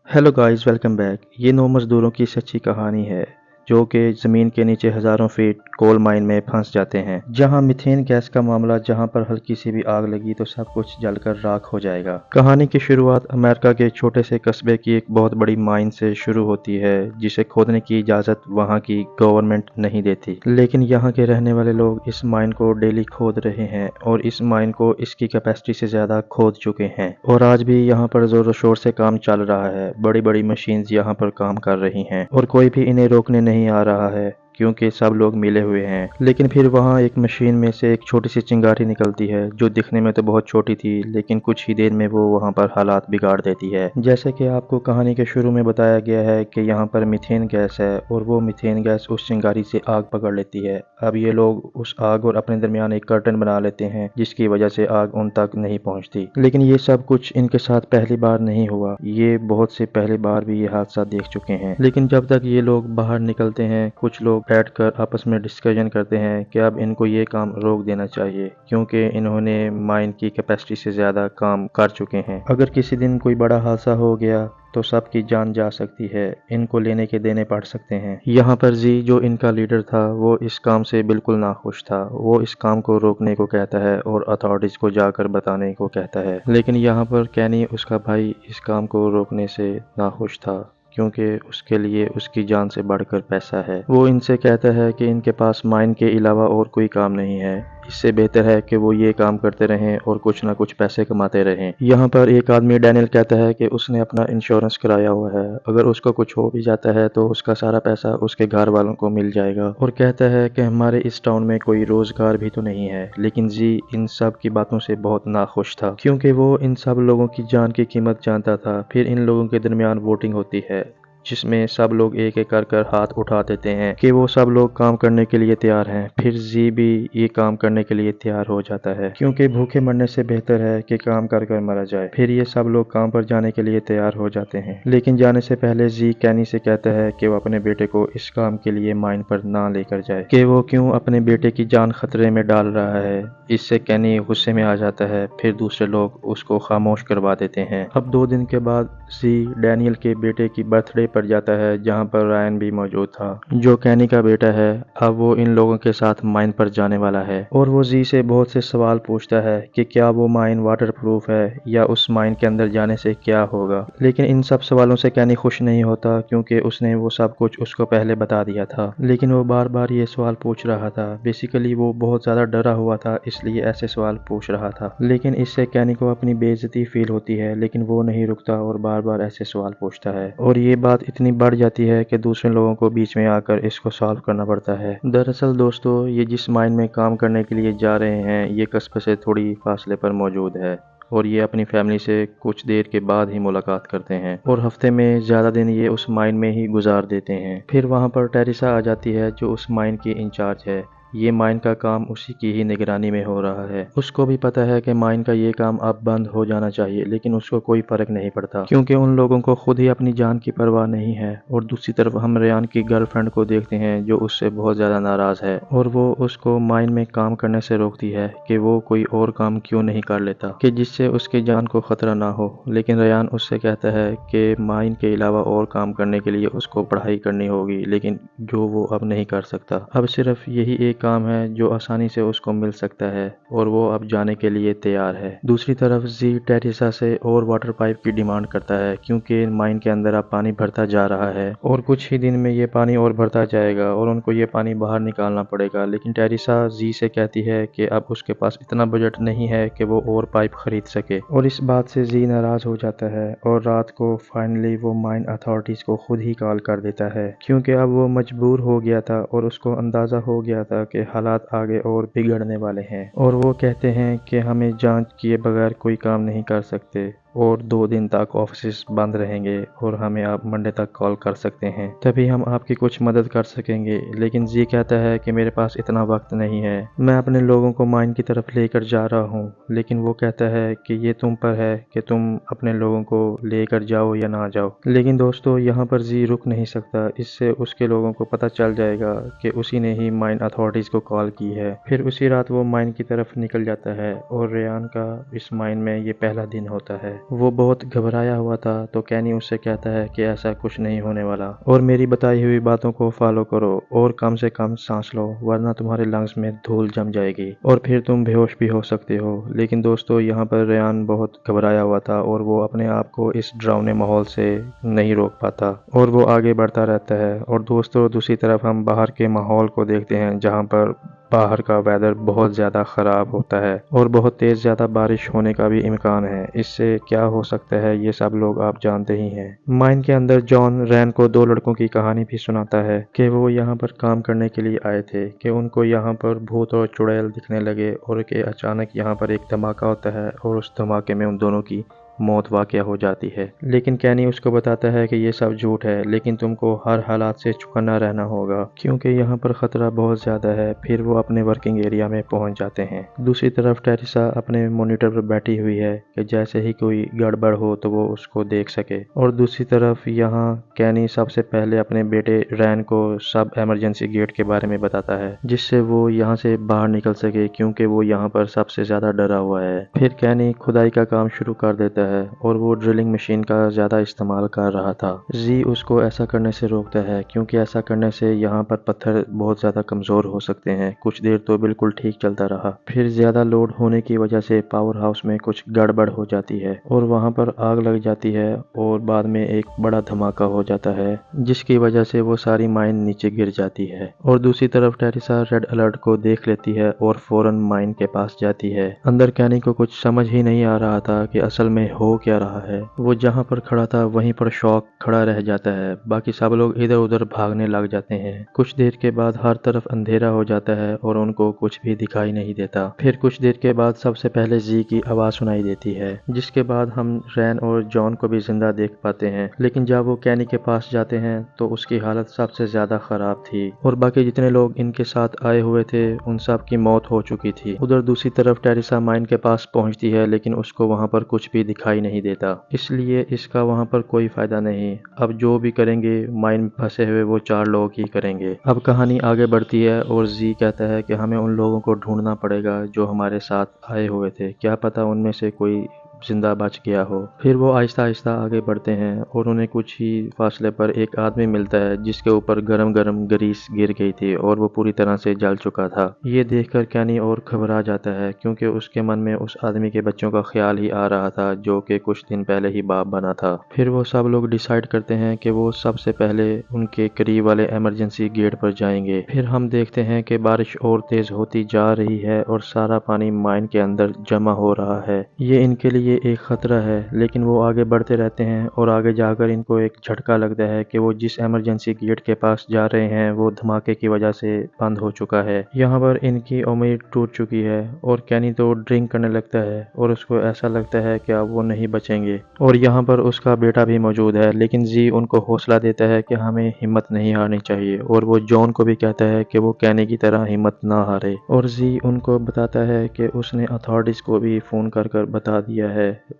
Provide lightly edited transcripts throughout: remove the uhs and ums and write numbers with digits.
Hello guys, welcome back. ये 9 मज़दूरों की सच्ची कहानी है जो कि ज़मीन के नीचे हज़ारों फीट कोल माइन में फंस जाते हैं। जहां मीथेन गैस का मामला, जहां पर हल्की सी भी आग लगी तो सब कुछ जलकर राख हो जाएगा। कहानी की शुरुआत अमेरिका के छोटे से कस्बे की एक बहुत बड़ी माइन से शुरू होती है जिसे खोदने की इजाज़त वहां की गवर्नमेंट नहीं देती। लेकिन यहाँ के रहने वाले लोग इस माइन को डेली खोद रहे हैं और इस माइन को इसकी कैपेसिटी से ज़्यादा खोद चुके हैं। और आज भी यहाँ पर ज़ोर शोर से काम चल रहा है। बड़ी बड़ी मशीन्स यहाँ पर काम कर रही हैं और कोई भी इन्हें रोकने नहीं आ रहा है क्योंकि सब लोग मिले हुए हैं। लेकिन फिर वहाँ एक मशीन में से एक छोटी सी चिंगारी निकलती है जो दिखने में तो बहुत छोटी थी, लेकिन कुछ ही देर में वो वहाँ पर हालात बिगाड़ देती है। जैसे कि आपको कहानी के शुरू में बताया गया है कि यहाँ पर मीथेन गैस है और वो मीथेन गैस उस चिंगारी से आग पकड़ लेती है। अब ये लोग उस आग और अपने दरमियान एक कर्टन बना लेते हैं जिसकी वजह से आग उन तक नहीं पहुंचती। लेकिन ये सब कुछ इनके साथ पहली बार नहीं हुआ, ये बहुत से पहली बार भी ये हादसा देख चुके हैं। लेकिन जब तक ये लोग बाहर निकलते हैं, कुछ लोग बैठकर आपस में डिस्कशन करते हैं कि अब इनको ये काम रोक देना चाहिए क्योंकि इन्होंने माइन की कैपेसिटी से ज़्यादा काम कर चुके हैं। अगर किसी दिन कोई बड़ा हादसा हो गया तो सबकी जान जा सकती है, इनको लेने के देने पड़ सकते हैं। यहाँ पर जी जो इनका लीडर था वो इस काम से बिल्कुल नाखुश था। वो इस काम को रोकने को कहता है और अथॉरिटीज को जाकर बताने को कहता है। लेकिन यहाँ पर कैनी, उसका भाई, इस काम को रोकने से नाखुश था क्योंकि उसके लिए उसकी जान से बढ़कर पैसा है। वो इनसे कहता है कि इनके पास माइन के अलावा और कोई काम नहीं है, इससे बेहतर है कि वो ये काम करते रहें और कुछ ना कुछ पैसे कमाते रहें। यहाँ पर एक आदमी डैनियल कहता है कि उसने अपना इंश्योरेंस कराया हुआ है, अगर उसको कुछ हो भी जाता है तो उसका सारा पैसा उसके घर वालों को मिल जाएगा। और कहता है कि हमारे इस टाउन में कोई रोजगार भी तो नहीं है। लेकिन जी इन सब की बातों से बहुत नाखुश था क्योंकि वो इन सब लोगों की जान की कीमत जानता था। फिर इन लोगों के दरमियान वोटिंग होती है जिसमें सब लोग एक एक कर हाथ उठा देते हैं कि वो सब लोग काम करने के लिए तैयार हैं। फिर जी भी ये काम करने के लिए तैयार हो जाता है क्योंकि भूखे मरने से बेहतर है कि काम कर कर मरा जाए। फिर ये सब लोग काम पर जाने के लिए तैयार हो जाते हैं। लेकिन जाने से पहले जी कैनी से कहता है कि वो अपने बेटे को इस काम के लिए माइन पर ना लेकर जाए, कि वो क्यों अपने बेटे की जान खतरे में डाल रहा है। इससे कैनी गुस्से में आ जाता है। फिर दूसरे लोग उसको खामोश करवा देते हैं। अब 2 दिन के बाद जी डैनियल के बेटे की बर्थडे पर जाता है जहां पर रायन भी मौजूद था जो कैनी का बेटा है। अब वो इन लोगों के साथ माइन पर जाने वाला है और वो जी से बहुत से सवाल पूछता है कि क्या वो माइन वाटर प्रूफ है या उस माइन के अंदर जाने से क्या होगा। लेकिन इन सब सवालों से कैनी खुश नहीं होता क्योंकि उसने वो सब कुछ उसको पहले बता दिया था। लेकिन वो बार बार ये सवाल पूछ रहा था। बेसिकली वो बहुत ज्यादा डरा हुआ था, इसलिए ऐसे सवाल पूछ रहा था। लेकिन इससे कैनी को अपनी बेइज्जती फील होती है, लेकिन वो नहीं रुकता और बार बार ऐसे सवाल पूछता है। और ये बात इतनी बढ़ जाती है कि दूसरे लोगों को बीच में आकर इसको सॉल्व करना पड़ता है। दरअसल दोस्तों, ये जिस माइन में काम करने के लिए जा रहे हैं ये कस्बे से थोड़ी फासले पर मौजूद है और ये अपनी फैमिली से कुछ देर के बाद ही मुलाकात करते हैं और हफ्ते में ज़्यादा दिन ये उस माइन में ही गुजार देते हैं। फिर वहाँ पर टेरिसा आ जाती है जो उस माइन की इंचार्ज है। ये माइन का काम उसी की ही निगरानी में हो रहा है। उसको भी पता है कि माइन का ये काम अब बंद हो जाना चाहिए, लेकिन उसको कोई फर्क नहीं पड़ता क्योंकि उन लोगों को खुद ही अपनी जान की परवाह नहीं है। और दूसरी तरफ हम रेयान की गर्लफ्रेंड को देखते हैं जो उससे बहुत ज़्यादा नाराज़ है और वो उसको माइन में काम करने से रोकती है कि वो कोई और काम क्यों नहीं कर लेता कि जिससे उसकी जान को खतरा ना हो। लेकिन रेयान उससे कहता है कि माइन के अलावा और काम करने के लिए उसको पढ़ाई करनी होगी, लेकिन जो वो अब नहीं कर सकता। अब सिर्फ यही एक काम है जो आसानी से उसको मिल सकता है और वो अब जाने के लिए तैयार है। दूसरी तरफ जी टेरिसा से और वाटर पाइप की डिमांड करता है क्योंकि माइन के अंदर अब पानी भरता जा रहा है और कुछ ही दिन में ये पानी और भरता जाएगा और उनको ये पानी बाहर निकालना पड़ेगा। लेकिन टेरिसा जी से कहती है कि अब उसके पास इतना बजट नहीं है कि वो और पाइप खरीद सके और इस बात से जी नाराज हो जाता है और रात को फाइनली वो माइन अथॉरिटीज को खुद ही कॉल कर देता है क्योंकि अब वो मजबूर हो गया था और उसको अंदाजा हो गया था कि हालात आगे और बिगड़ने वाले हैं। और वो कहते हैं कि हमें जांच किए बगैर कोई काम नहीं कर सकते और 2 दिन तक ऑफिस बंद रहेंगे और हमें आप मंडे तक कॉल कर सकते हैं, तभी हम आपकी कुछ मदद कर सकेंगे। लेकिन जी कहता है कि मेरे पास इतना वक्त नहीं है, मैं अपने लोगों को माइन की तरफ लेकर जा रहा हूँ। लेकिन वो कहता है कि ये तुम पर है कि तुम अपने लोगों को लेकर जाओ या ना जाओ। लेकिन दोस्तों यहाँ पर जी रुक नहीं सकता, इससे उसके लोगों को पता चल जाएगा कि उसी ने ही माइन अथॉरिटीज को कॉल की है। फिर उसी रात वो माइन की तरफ निकल जाता है और रेयान का इस माइन में ये पहला दिन होता है। वो बहुत घबराया हुआ था तो कैनी उससे कहता है कि ऐसा कुछ नहीं होने वाला और मेरी बताई हुई बातों को फॉलो करो और कम से कम सांस लो वरना तुम्हारे लंग्स में धूल जम जाएगी और फिर तुम बेहोश भी हो सकते हो। लेकिन दोस्तों यहाँ पर रेयान बहुत घबराया हुआ था और वो अपने आप को इस डरावने माहौल से नहीं रोक पाता और वो आगे बढ़ता रहता है। और दोस्तों दूसरी तरफ हम बाहर के माहौल को देखते हैं जहाँ पर बाहर का वेदर बहुत ज़्यादा ख़राब होता है और बहुत तेज़ ज़्यादा बारिश होने का भी इम्कान है। इससे क्या हो सकता है ये सब लोग आप जानते ही हैं। माइन के अंदर जॉन रैन को दो लड़कों की कहानी भी सुनाता है कि वो यहाँ पर काम करने के लिए आए थे कि उनको यहाँ पर भूत और चुड़ैल दिखने लगे और कि अचानक यहाँ पर एक धमाका होता है और उस धमाके में उन दोनों की मौत वाक़या हो जाती है। लेकिन कैनी उसको बताता है कि ये सब झूठ है लेकिन तुमको हर हालात से चौकन्ना रहना होगा क्योंकि यहाँ पर ख़तरा बहुत ज़्यादा है। फिर वो अपने वर्किंग एरिया में पहुँच जाते हैं। दूसरी तरफ टेरिसा अपने मॉनिटर पर बैठी हुई है कि जैसे ही कोई गड़बड़ हो तो वो उसको देख सके। और दूसरी तरफ यहाँ कैनी सबसे पहले अपने बेटे रैन को सब एमरजेंसी गेट के बारे में बताता है जिससे वो यहाँ से बाहर निकल सके क्योंकि वो यहाँ पर सबसे ज़्यादा डरा हुआ है। फिर कैनी खुदाई का काम शुरू कर देता है और वो ड्रिलिंग मशीन का ज़्यादा इस्तेमाल कर रहा था। जी उसको ऐसा करने से रोकता है क्योंकि ऐसा करने से यहाँ पर पत्थर बहुत ज़्यादा कमज़ोर हो सकते हैं। कुछ देर तो बिल्कुल ठीक चलता रहा, फिर ज़्यादा लोड होने की वजह से पावर हाउस में कुछ गड़बड़ हो जाती है और वहाँ पर आग लग जाती है और बाद में एक बड़ा धमाका हो जाता है जिसकी वजह से वो सारी माइन नीचे गिर जाती है। और दूसरी तरफ टेरिसा रेड अलर्ट को देख लेती है और फौरन माइन के पास जाती है। अंदर कैनी को कुछ समझ ही नहीं आ रहा था कि असल में हो क्या रहा है। वो जहाँ पर खड़ा था वहीं पर शॉक खड़ा रह जाता है। बाकी सब लोग इधर उधर भागने लग जाते हैं। कुछ देर के बाद हर तरफ अंधेरा हो जाता है और उनको कुछ भी दिखाई नहीं देता। फिर कुछ देर के बाद सबसे पहले जी की आवाज़ सुनाई देती है जिसके बाद हम रैन और जॉन को भी जिंदा देख पाते हैं। लेकिन जब वो कैनी के पास जाते हैं तो उसकी हालत सबसे ज़्यादा ख़राब थी और बाकी जितने लोग इनके साथ आए हुए थे उन सब की मौत हो चुकी थी। उधर दूसरी तरफ टेरिसा माइन के पास पहुंचती है लेकिन उसको वहां पर कुछ भी दिखाई नहीं देता, इसलिए इसका वहां पर कोई फायदा नहीं। अब जो भी करेंगे माइन में फंसे हुए वो चार लोग ही करेंगे। अब कहानी आगे बढ़ती है और जी कहता है कि हमें उन लोगों को ढूंढना पड़ेगा जो हमारे साथ आए हुए थे, क्या पता उनमें से कोई जिंदा बच गया हो। फिर वो आहिस्ता आहिस्ता आगे बढ़ते हैं और उन्हें कुछ ही फासले पर एक आदमी मिलता है जिसके ऊपर गरम गरम ग्रीस गिर गई थी और वो पूरी तरह से जल चुका था। ये देखकर कैनी और घबरा जाता है क्योंकि उसके मन में उस आदमी के बच्चों का ख्याल ही आ रहा था जो कि कुछ दिन पहले ही बाप बना था। फिर वो सब लोग डिसाइड करते हैं कि वो सबसे पहले उनके करीब वाले इमरजेंसी गेट पर जाएंगे। फिर हम देखते हैं कि बारिश और तेज होती जा रही है और सारा पानी माइन के अंदर जमा हो रहा है। ये इनके लिए एक खतरा है लेकिन वो आगे बढ़ते रहते हैं और आगे जाकर इनको एक झटका लगता है कि वो जिस इमरजेंसी गेट के पास जा रहे हैं वो धमाके की वजह से बंद हो चुका है। यहाँ पर इनकी उम्मीद टूट चुकी है और कैनी तो ड्रिंक करने लगता है और उसको ऐसा लगता है कि अब वो नहीं बचेंगे। और यहाँ पर उसका बेटा भी मौजूद है लेकिन जी उनको हौसला देता है कि हमें हिम्मत नहीं हारनी चाहिए और वो जॉन को भी कहता है कि वो कैनी की तरह हिम्मत ना हारे। और जी उनको बताता है कि उसने अथॉरिटीज को भी फोन कर बता दिया है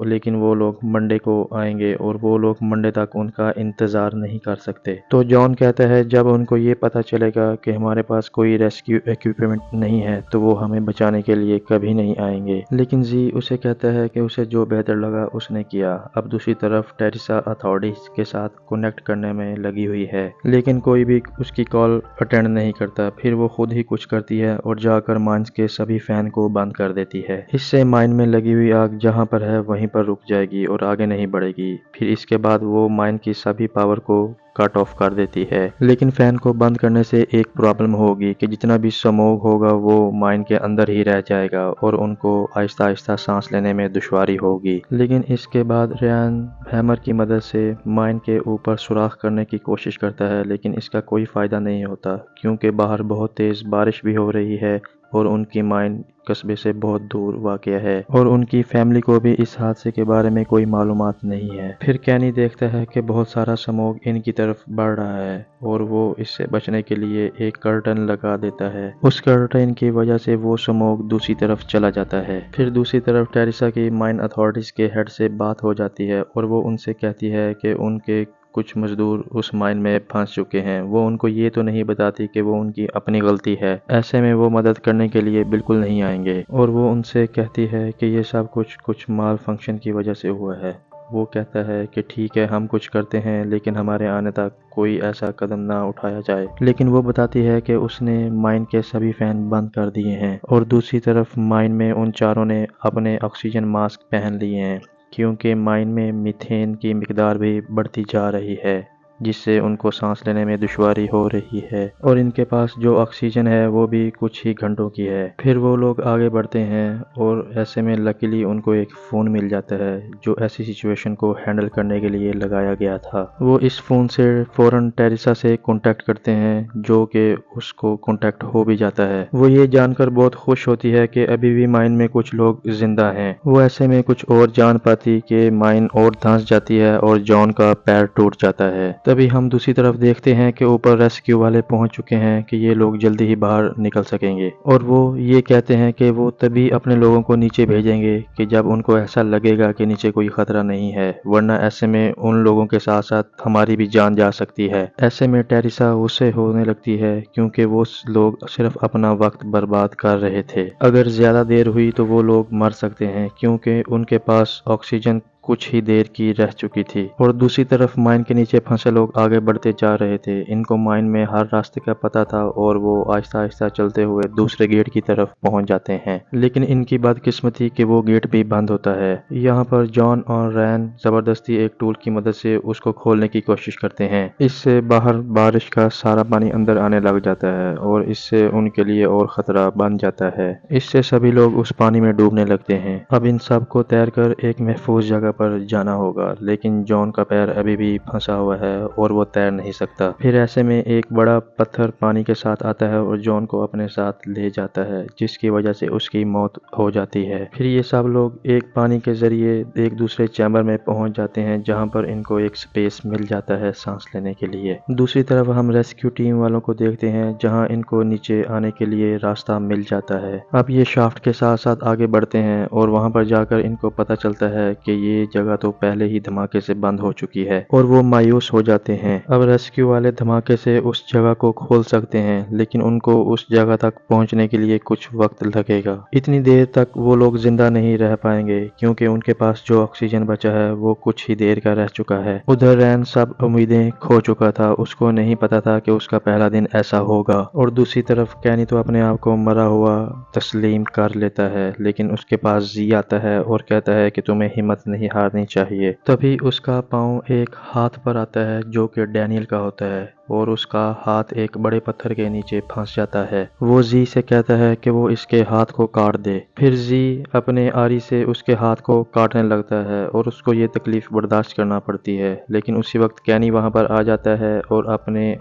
लेकिन वो लोग मंडे को आएंगे और वो लोग मंडे तक उनका इंतजार नहीं कर सकते। तो जॉन कहता है जब उनको ये पता चलेगा कि हमारे पास कोई रेस्क्यू इक्विपमेंट नहीं है तो वो हमें बचाने के लिए कभी नहीं आएंगे। लेकिन जी उसे कहता है कि उसे जो बेहतर लगा उसने किया। अब दूसरी तरफ टेरिसा अथॉरिटीज के साथ कनेक्ट करने में लगी हुई है लेकिन कोई भी उसकी कॉल अटेंड नहीं करता। फिर वो खुद ही कुछ करती है और जाकर माइंस के सभी फैन को बंद कर देती है। इससे माइन में लगी हुई आग जहाँ पर है वहीं पर रुक जाएगी और आगे नहीं बढ़ेगी। फिर इसके बाद वो माइन की सभी पावर को कट ऑफ कर देती है। लेकिन फैन को बंद करने से एक प्रॉब्लम होगी कि जितना भी स्मोक होगा वो माइन के अंदर ही रह जाएगा और उनको आहिस्ता आहिस्ता सांस लेने में दुश्वारी होगी। लेकिन इसके बाद रेयान हैमर की मदद से माइन के ऊपर सुराख करने की कोशिश करता है लेकिन इसका कोई फायदा नहीं होता क्योंकि बाहर बहुत तेज बारिश भी हो रही है और उनकी माइन कस्बे से बहुत दूर वाक़या है और उनकी फैमिली को भी इस हादसे के बारे में कोई मालूमात नहीं है। फिर कैनी देखता है कि बहुत सारा स्मोक इनकी तरफ बढ़ रहा है और वो इससे बचने के लिए एक कर्टन लगा देता है। उस कर्टन की वजह से वो स्मोक दूसरी तरफ चला जाता है। फिर दूसरी तरफ टेरिसा की माइन अथॉरिटीज के हेड से बात हो जाती है और वो उनसे कहती है कि उनके کچھ مزدور اس مائن میں پھنس چکے ہیں، وہ ان کو یہ تو نہیں بتاتی کہ وہ ان کی اپنی غلطی ہے۔ ایسے میں وہ مدد کرنے کے لیے بالکل نہیں آئیں گے اور وہ ان سے کہتی ہے کہ یہ سب کچھ مال فنکشن کی وجہ سے ہوا ہے۔ وہ کہتا ہے کہ ٹھیک ہے، ہم کچھ کرتے ہیں لیکن ہمارے آنے تک کوئی ایسا قدم نہ اٹھایا جائے۔ لیکن وہ بتاتی ہے کہ اس نے مائن کے سبھی فین بند کر دیے ہیں اور دوسری طرف مائن میں ان چاروں نے اپنے آکسیجن ماسک پہن لیے ہیں کیونکہ مائن میں میتھین کی مقدار بھی بڑھتی جا رہی ہے، جس سے ان کو سانس لینے میں دشواری ہو رہی ہے اور ان کے پاس جو آکسیجن ہے وہ بھی کچھ ہی گھنٹوں کی ہے۔ پھر وہ لوگ آگے بڑھتے ہیں اور ایسے میں لکیلی ان کو ایک فون مل جاتا ہے جو ایسی سچویشن کو ہینڈل کرنے کے لیے لگایا گیا تھا۔ وہ اس فون سے فوراً ٹیریسا سے کانٹیکٹ کرتے ہیں جو کہ اس کو کانٹیکٹ ہو بھی جاتا ہے۔ وہ یہ جان کر بہت خوش ہوتی ہے کہ ابھی بھی مائن میں کچھ لوگ زندہ ہیں۔ وہ ایسے میں کچھ اور جان پاتی کہ مائن اور دھنس جاتی ہے اور جان کا پیر ٹوٹ جاتا ہے۔ تبھی ہم دوسری طرف دیکھتے ہیں کہ اوپر ریسکیو والے پہنچ چکے ہیں کہ یہ لوگ جلدی ہی باہر نکل سکیں گے اور وہ یہ کہتے ہیں کہ وہ تبھی اپنے لوگوں کو نیچے بھیجیں گے کہ جب ان کو ایسا لگے گا کہ نیچے کوئی خطرہ نہیں ہے، ورنہ ایسے میں ان لوگوں کے ساتھ ساتھ ہماری بھی جان جا سکتی ہے۔ ایسے میں ٹیریسا غصے ہونے لگتی ہے کیونکہ وہ لوگ صرف اپنا وقت برباد کر رہے تھے۔ اگر زیادہ دیر ہوئی تو وہ لوگ مر سکتے ہیں کیونکہ ان کے پاس آکسیجن کچھ ہی دیر کی رہ چکی تھی اور دوسری طرف مائن کے نیچے پھنسے لوگ آگے بڑھتے جا رہے تھے۔ ان کو مائن میں ہر راستے کا پتہ تھا اور وہ آہستہ آہستہ چلتے ہوئے دوسرے گیٹ کی طرف پہنچ جاتے ہیں، لیکن ان کی بدقسمتی کہ وہ گیٹ بھی بند ہوتا ہے۔ یہاں پر جان اور رین زبردستی ایک ٹول کی مدد سے اس کو کھولنے کی کوشش کرتے ہیں۔ اس سے باہر بارش کا سارا پانی اندر آنے لگ جاتا ہے اور اس سے ان کے لیے اور خطرہ بن جاتا ہے۔ اس سے سبھی لوگ اس پانی میں ڈوبنے لگتے ہیں۔ اب ان سب کو تیر کر ایک محفوظ جگہ پر جانا ہوگا، لیکن جان کا پیر ابھی بھی پھنسا ہوا ہے اور وہ تیر نہیں سکتا۔ پھر ایسے میں ایک بڑا پتھر پانی کے ساتھ آتا ہے اور جان کو اپنے ساتھ لے جاتا ہے، جس کی وجہ سے اس کی موت ہو جاتی ہے۔ پھر یہ سب لوگ ایک پانی کے ذریعے ایک دوسرے چیمبر میں پہنچ جاتے ہیں جہاں پر ان کو ایک سپیس مل جاتا ہے سانس لینے کے لیے۔ دوسری طرف ہم ریسکیو ٹیم والوں کو دیکھتے ہیں جہاں ان کو نیچے آنے کے لیے راستہ مل جاتا ہے۔ اب یہ شافٹ کے ساتھ ساتھ آگے بڑھتے ہیں اور وہاں پر جا کر ان کو پتہ چلتا ہے کہ یہ جگہ تو پہلے ہی دھماکے سے بند ہو چکی ہے اور وہ مایوس ہو جاتے ہیں۔ اب ریسکیو والے دھماکے سے اس جگہ کو کھول سکتے ہیں، لیکن ان کو اس جگہ تک پہنچنے کے لیے کچھ وقت لگے گا۔ اتنی دیر تک وہ لوگ زندہ نہیں رہ پائیں گے کیونکہ ان کے پاس جو آکسیجن بچا ہے وہ کچھ ہی دیر کا رہ چکا ہے۔ ادھر رین سب امیدیں کھو چکا تھا، اس کو نہیں پتا تھا کہ اس کا پہلا دن ایسا ہوگا، اور دوسری طرف کینی تو اپنے آپ کو مرا ہوا تسلیم کر لیتا ہے، لیکن اس کے پاس زی آتا ہے اور کہتا ہے کہ تمہیں ہمت نہیں ہارنی چاہیے۔ تبھی اس کا پاؤں ایک ہاتھ پر آتا ہے جو کہ ڈینیل کا ہوتا ہے اور اس کا ہاتھ ایک بڑے پتھر کے نیچے پھنس جاتا ہے۔ وہ زی سے کہتا ہے کہ وہ اس کے ہاتھ کو کاٹ دے۔ پھر زی اپنے آری سے اس کے ہاتھ کو کاٹنے لگتا ہے اور اس کو یہ تکلیف برداشت کرنا پڑتی ہے، لیکن اسی وقت کینی وہاں پر آ جاتا ہے اور اپنے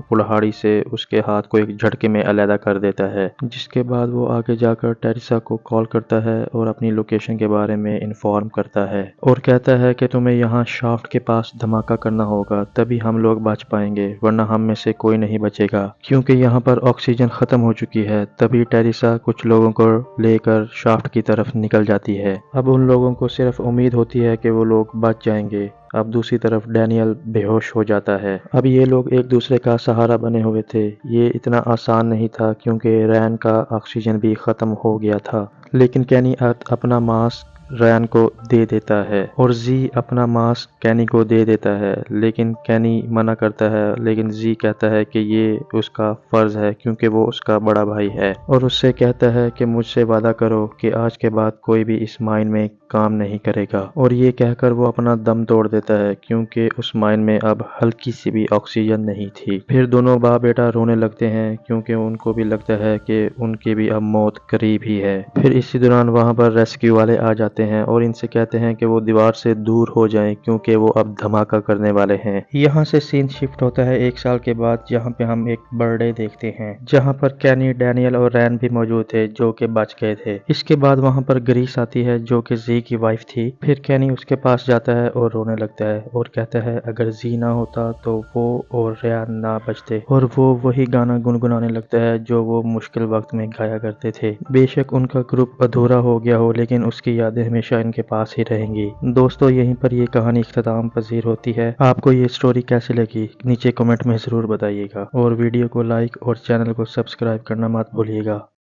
کلہاڑی سے اس کے ہاتھ کو ایک جھٹکے میں علیحدہ کر دیتا ہے، جس کے بعد وہ آگے جا کر ٹیریسا کو کال کرتا ہے اور اپنی لوکیشن کے بارے میں انفارم کرتا ہے اور کہتا ہے کہ تمہیں یہاں شافٹ کے پاس دھماکہ کرنا ہوگا، تبھی ہم لوگ بچ پائیں گے، ورنہ ہم میں سے کوئی نہیں بچے گا کیونکہ یہاں پر آکسیجن ختم ہو چکی ہے۔ تبھی ٹیریسا کچھ لوگوں کو لے کر شافٹ کی طرف نکل جاتی ہے۔ اب ان لوگوں کو صرف امید ہوتی ہے کہ وہ لوگ بچ جائیں گے۔ اب دوسری طرف ڈینیل بے ہوش ہو جاتا ہے۔ اب یہ لوگ ایک دوسرے کا سہارا بنے ہوئے تھے۔ یہ اتنا آسان نہیں تھا کیونکہ رین کا آکسیجن بھی ختم ہو گیا تھا، لیکن کینی اپنا ماسک رین کو دے دیتا ہے اور زی اپنا ماسک کینی کو دے دیتا ہے، لیکن کینی منع کرتا ہے، لیکن زی کہتا ہے کہ یہ اس کا فرض ہے کیونکہ وہ اس کا بڑا بھائی ہے اور اس سے کہتا ہے کہ مجھ سے وعدہ کرو کہ آج کے بعد کوئی بھی اس مائن میں کام نہیں کرے گا، اور یہ کہہ کر وہ اپنا دم توڑ دیتا ہے کیونکہ اس مائن میں اب ہلکی سی بھی آکسیجن نہیں تھی۔ پھر دونوں باپ بیٹا رونے لگتے ہیں کیونکہ ان کو بھی لگتا ہے کہ ان کی بھی اب موت قریب ہی ہے۔ پھر اسی دوران وہاں پر ریسکیو والے آ جاتے ہیں اور ان سے کہتے ہیں کہ وہ دیوار سے دور ہو جائیں کیونکہ وہ اب دھماکہ کرنے والے ہیں۔ یہاں سے سین شفٹ ہوتا ہے ایک سال کے بعد، جہاں پہ ہم ایک برتھ ڈے دیکھتے ہیں جہاں پر کینی، ڈینیل اور رین بھی موجود تھے جو کہ بچ گئے تھے۔ اس کے بعد وہاں پر گریس آتی ہے جو کہ زی کی وائف تھی۔ پھر کینی اس کے پاس جاتا ہے اور رونے لگتا ہے اور کہتا ہے اگر زی نہ ہوتا تو وہ اور ریان نہ بچتے، اور وہ وہی گانا گنگنانے لگتا ہے جو وہ مشکل وقت میں گایا کرتے تھے۔ بے شک ان کا گروپ ادھورا ہو گیا ہو، لیکن اس کی یادیں ہمیشہ ان کے پاس ہی رہیں گی۔ دوستو یہیں پر یہ کہانی اختتام پذیر ہوتی ہے۔ آپ کو یہ سٹوری کیسی لگی نیچے کمنٹ میں ضرور بتائیے گا، اور ویڈیو کو لائک اور چینل کو سبسکرائب کرنا مت بھولیے گا۔